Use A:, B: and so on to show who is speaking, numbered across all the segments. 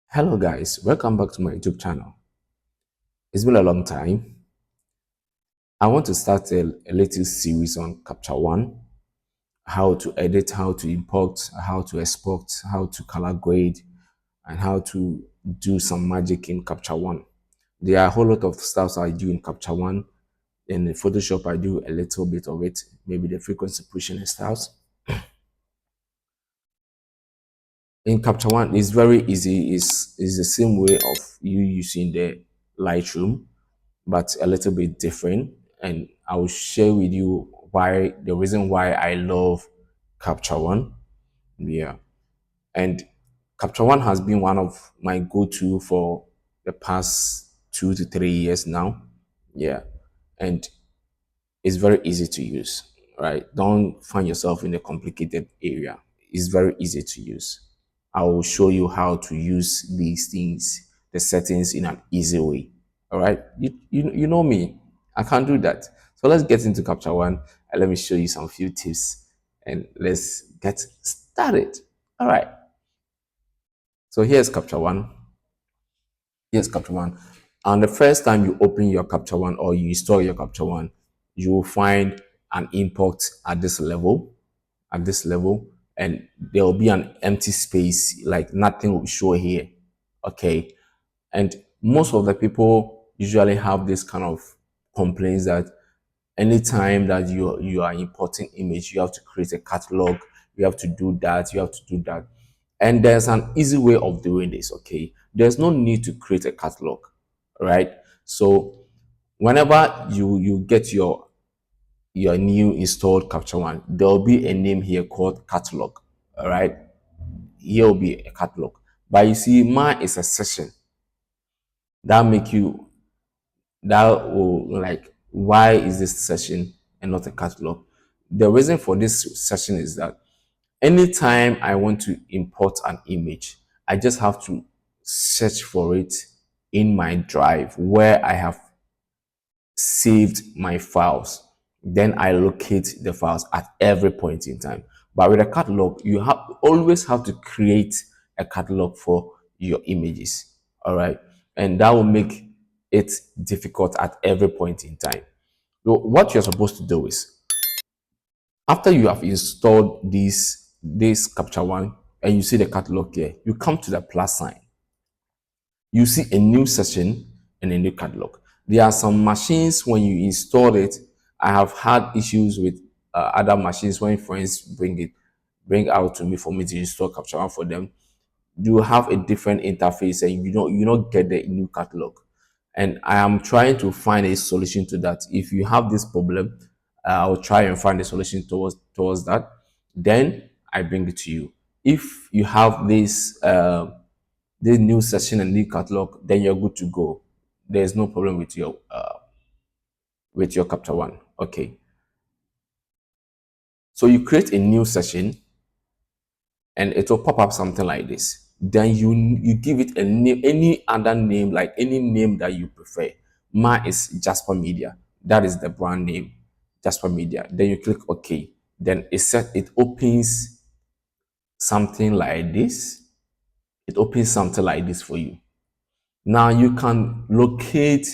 A: Hello guys, welcome back to my YouTube channel. It's been a long time. I want to start a little series on Capture One, how to edit, how to import, how to export, how to color grade, and how to do some magic in Capture One. There are a whole lot of stuff I do in Capture One. In Photoshop, I do a little bit of it, maybe the frequency pushing and styles. In Capture One, it's very easy. It's the same way of you using the Lightroom, but a little bit different. And I will share with you why the reason why I love Capture One. Yeah. And Capture One has been one of my go-to for the past 2 to 3 years now. Yeah. And it's very easy to use, right? Don't find yourself in a complicated area. It's very easy to use. I will show you how to use these things, the settings in an easy way. All right. You know me. I can't do that. So let's get into Capture One and let me show you some few tips and let's get started. All right. So here's Capture One. Here's Capture One. And the first time you open your Capture One or you install your Capture One, you will find an import at this level, and there will be an empty space, like nothing will show here. Okay. And most of the people usually have this kind of complaints that anytime that you are importing image, you have to create a catalog, you have to do that, you have to do that. And there's an easy way of doing this. Okay, there's no need to create a catalog, right? So whenever you get your new installed Capture One, there'll be a name here called catalog. All right, here will be a catalog, but you see mine is a session that make you that will, like, why is this session and not a catalog? The reason for this session is that anytime I want to import an image, I just have to search for it in my drive where I have saved my files. Then I locate the files at every point in time. But with a catalog, you have always have to create a catalog for your images. All right. And that will make it difficult at every point in time. So what you're supposed to do is, after you have installed this Capture One and you see the catalog here, you come to the plus sign. You see a new session and a new catalog. There are some machines when you install it. I have had issues with other machines when friends bring out to me for me to install Capture One for them. You have a different interface and you don't get the new catalog. And I am trying to find a solution to that. If you have this problem, I'll try and find a solution towards that. Then I bring it to you. If you have this new session and new catalog, then you're good to go. There's no problem with your Capture One. Okay. So you create a new session and it will pop up something like this. Then you give it a name, any other name, like any name that you prefer. Mine is Jasper Media. That is the brand name, Jasper Media. Then you click OK. Then it opens something like this. It opens something like this for you. Now you can locate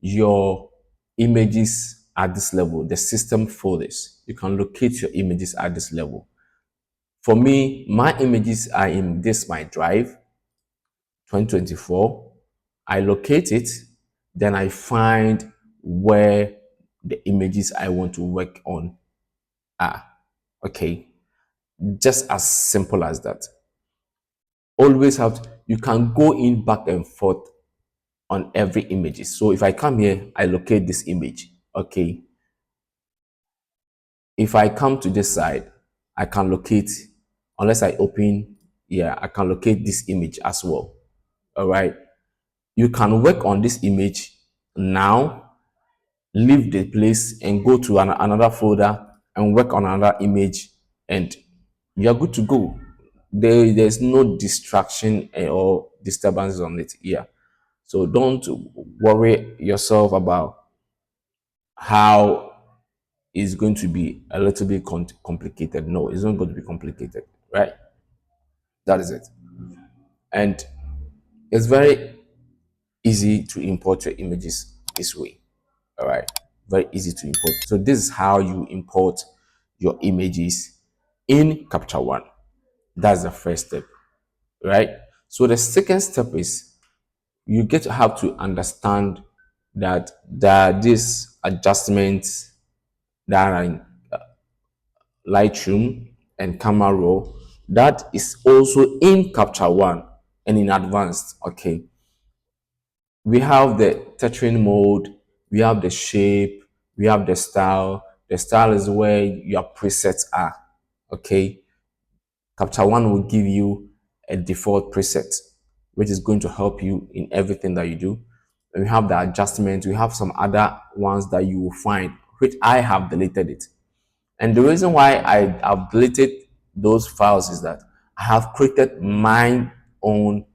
A: your images at this level, the system folders. You can locate your images at this level. For me, my images are in this my drive 2024. I locate it, then I find where the images I want to work on are. Okay, just as simple as that. Always have you can go in back and forth on every image. So if I come here, I locate this image. Okay, if I come to this side, I can locate, unless I open, yeah, I can locate this image as well. All right, you can work on this image now, leave the place and go to another folder and work on another image, and you're good to go. There's no distraction or disturbance on it here. So don't worry yourself about how it's going to be a little bit complicated. No, it's not going to be complicated, right? That is it. And It's very easy to import your images this way. All right, very easy to import. So this is how you import your images in Capture One. That's the first step, right? So the second step is you get to have to understand that there are these adjustments that are in Lightroom and Camera Raw that is also in Capture One and in advanced. Okay, we have the tethering mode, we have the shape, we have the style. The style is where your presets are. Okay, Capture One will give you a default preset, which is going to help you in everything that you do. And we have the adjustments, we have some other ones that you will find, which I have deleted it. And the reason why I have deleted those files is that I have created my own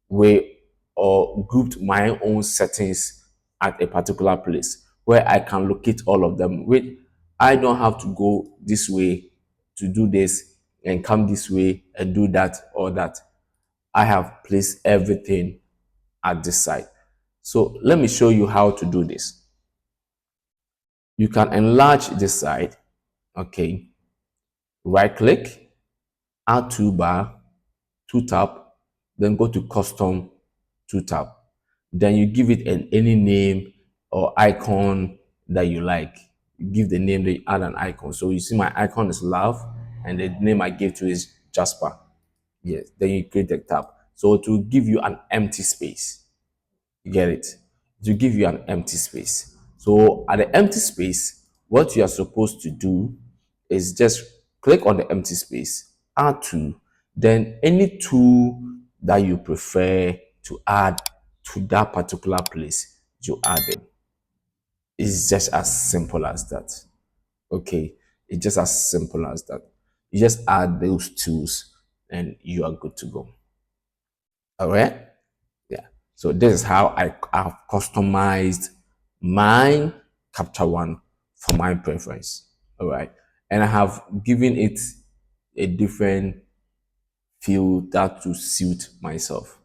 A: way or grouped my own settings at a particular place where I can locate all of them. Which I don't have to go this way to do this and come this way and do that or that. I have placed everything at this side. So let me show you how to do this. You can enlarge this side. Okay. Right click, add toolbar, two tap, then go to custom, two tap. Then you give it any name or icon that you like. You give the name, then you add an icon. So you see my icon is love, and the name I gave to is Jasper. Yes, then you create a tab. So to give you an empty space, you get it? To give you an empty space. So at the empty space, what you are supposed to do is just click on the empty space, add to, then any tool that you prefer to add to that particular place, you add it. It's just as simple as that. Okay, it's just as simple as that. You just add those tools and you are good to go. All right. Yeah. So this is how I have customized my Capture One for my preference. All right. And I have given it a different feel that to suit myself.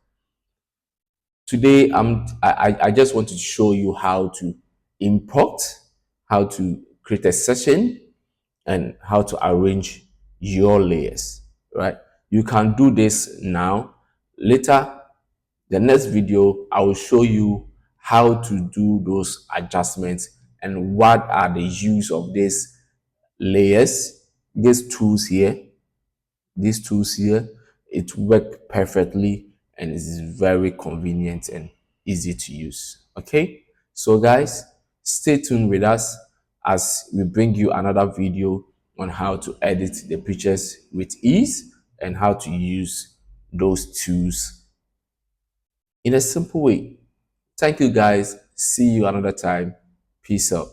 A: Today, I just want to show you how to import, how to create a session, and how to arrange your layers, right? You can do this now. Later, the next video, I will show you how to do those adjustments and what are the use of these layers, these tools here, it work perfectly and is very convenient and easy to use. Okay, so guys, stay tuned with us as we bring you another video on how to edit the pictures with ease and how to use those tools in a simple way. Thank you guys. See you another time. Peace out.